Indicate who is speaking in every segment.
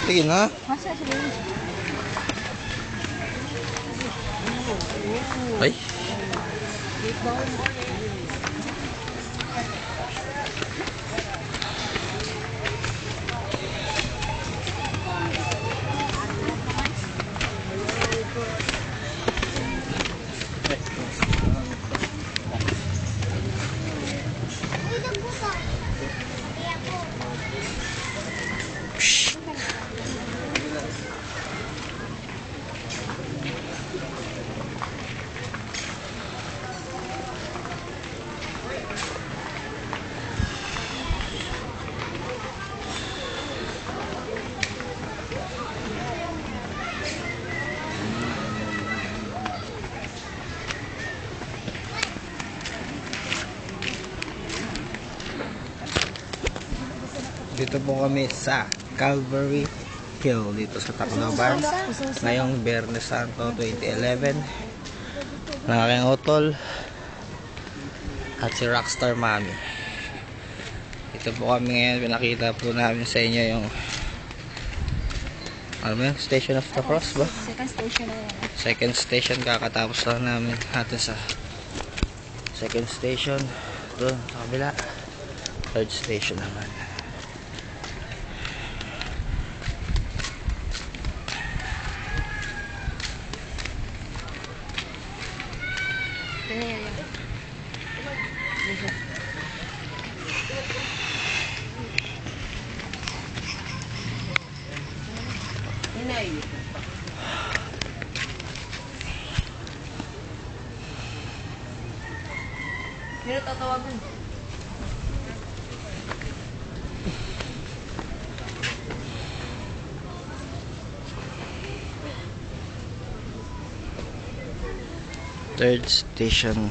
Speaker 1: Tingin ha? Ay. Dito po kami sa Calvary Hill dito sa Tacloban ngayong Biyernes Santo 2011. Ang aking utol at si Rockstar Mami. Dito po kami ngayon, pinakita po namin sa inyo yung ano ba yun? Station of the Cross ba?
Speaker 2: Second station na yan.
Speaker 1: Second station, kakatapos lang namin natin sa second station. Doon sa kabila, third station naman.
Speaker 2: Pero tatawagan.
Speaker 1: Third station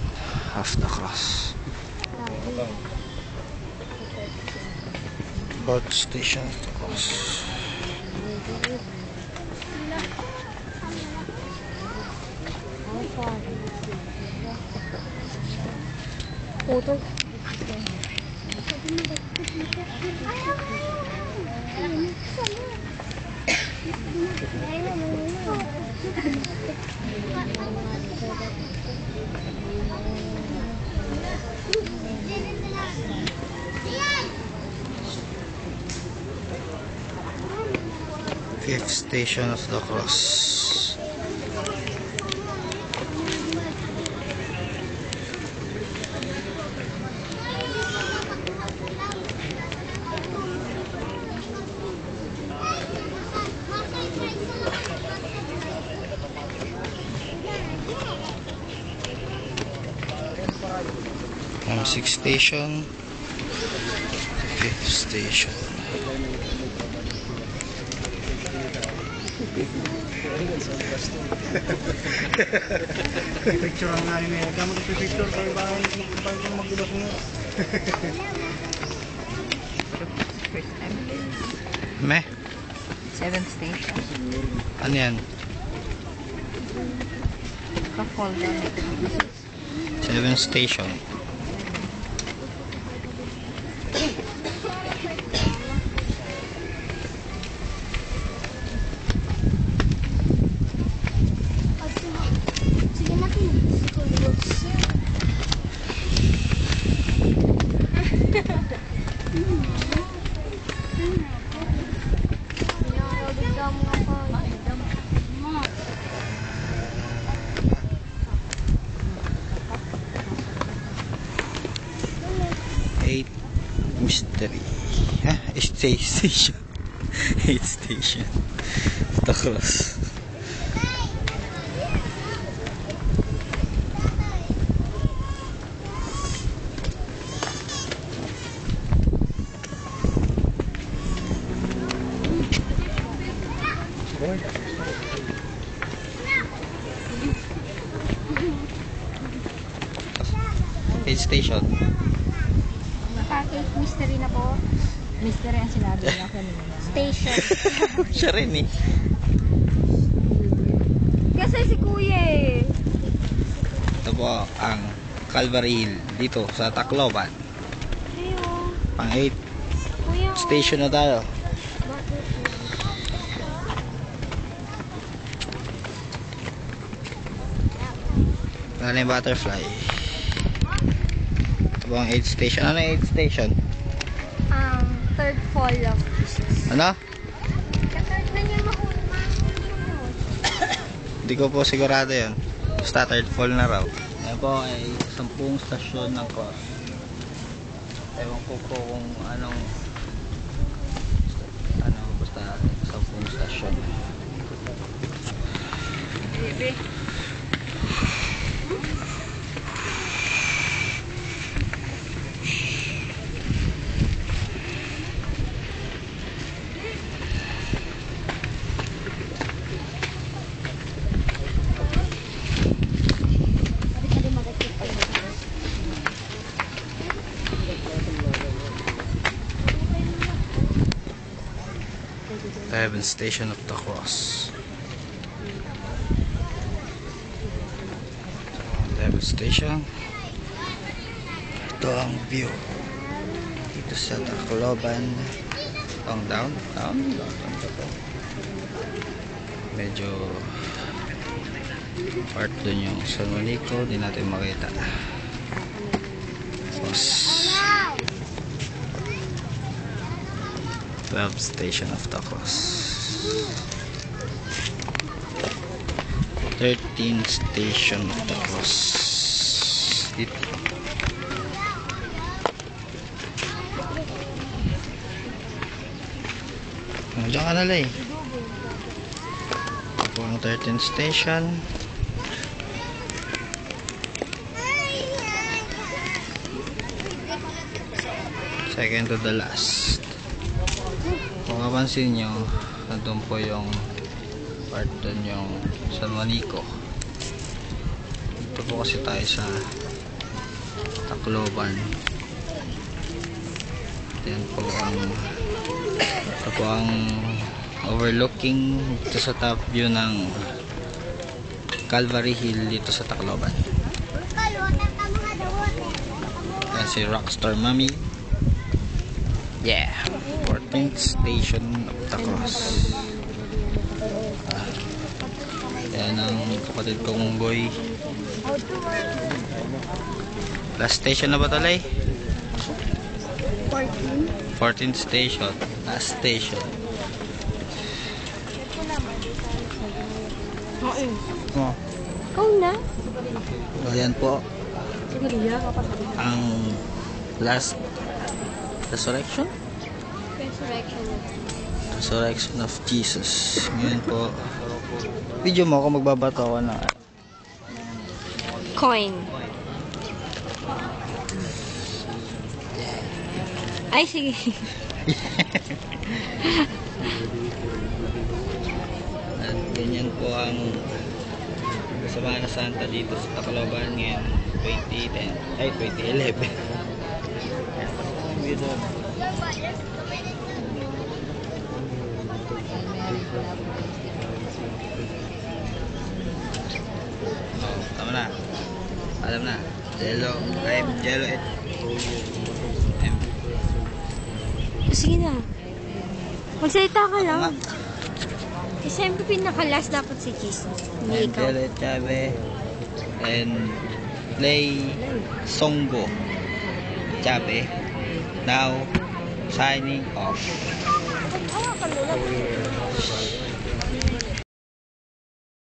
Speaker 1: of the cross. Fourth station of the cross.
Speaker 2: Photo.
Speaker 1: Fifth station of the cross. Sixth station, fifth station.
Speaker 3: Picture ang namin eh. Gamot ito picture para bakit magulog mo.
Speaker 1: Meh?
Speaker 2: Seventh station.
Speaker 1: Ano yan?
Speaker 2: Ka-fall down.
Speaker 1: Seventh station. Mystery. Ha? Station. 8th station. The cross. Eighth station.
Speaker 2: Naka-8 mystery na po. Mystery ang sinabi niya kanina. Station.
Speaker 1: Siya rin eh.
Speaker 2: Kasi Kasi si Kuya eh.
Speaker 1: Ito po ang Calvary Hill dito sa Tacloban.
Speaker 2: Ayun.
Speaker 1: Pang 8
Speaker 2: Kuya.
Speaker 1: station na tayo. Wala yung butterfly. Ito po ang 8 station. Ano yung 8 station?
Speaker 2: Third fall of Jesus.
Speaker 1: Ano?
Speaker 2: Third na niya makuha.
Speaker 1: Hindi ko po sigurado yun. Basta third fall na raw. Yan po ay 10 stasyon ng cross. Ewan ko po kung anong basta 10 stasyon.
Speaker 2: Baby.
Speaker 1: Heaven Station of the Cross. Heaven Station. Ito ang view dito sa Tacloban. Ang down ba to? Medyo part dun yung San Juanico, di natin makita. Tapos 12 Station of the Cross. 13 Station of the Cross. Dito. Diyan ka na lang eh. Ito ang 13 Station. Second to the last. Kung kapansin nyo, nandun po yung part dun yung San Juanico. Ito po kasi tayo sa Tacloban. Ito po ang overlooking dito sa top view ng Calvary Hill dito sa Tacloban. Yan si Rockstar Mami. Yeah, 14th Station of the Cross. Yan ang kapatid kong boy. Last station na ba talay? 14th station. Last station. Oh.
Speaker 2: Ikaw na?
Speaker 1: Ayan po ang last resurrection? Resurrection of Jesus. Ngayon po, video mo ako, magbabato ako ng
Speaker 2: Coin. Ay, sige.
Speaker 1: At ganyan po ang Semana Santa dito sa Tacloban ngayon 2011. Dito. Oh, tama na. Alam na. Jello it.
Speaker 2: Sige na. Magsalita ka
Speaker 1: Nga.
Speaker 2: lang. Siyempre pinaka-last dapat si Jesus. Hindi ikaw.
Speaker 1: Jello it Chabe and play Songbo Chabe. Now signing off.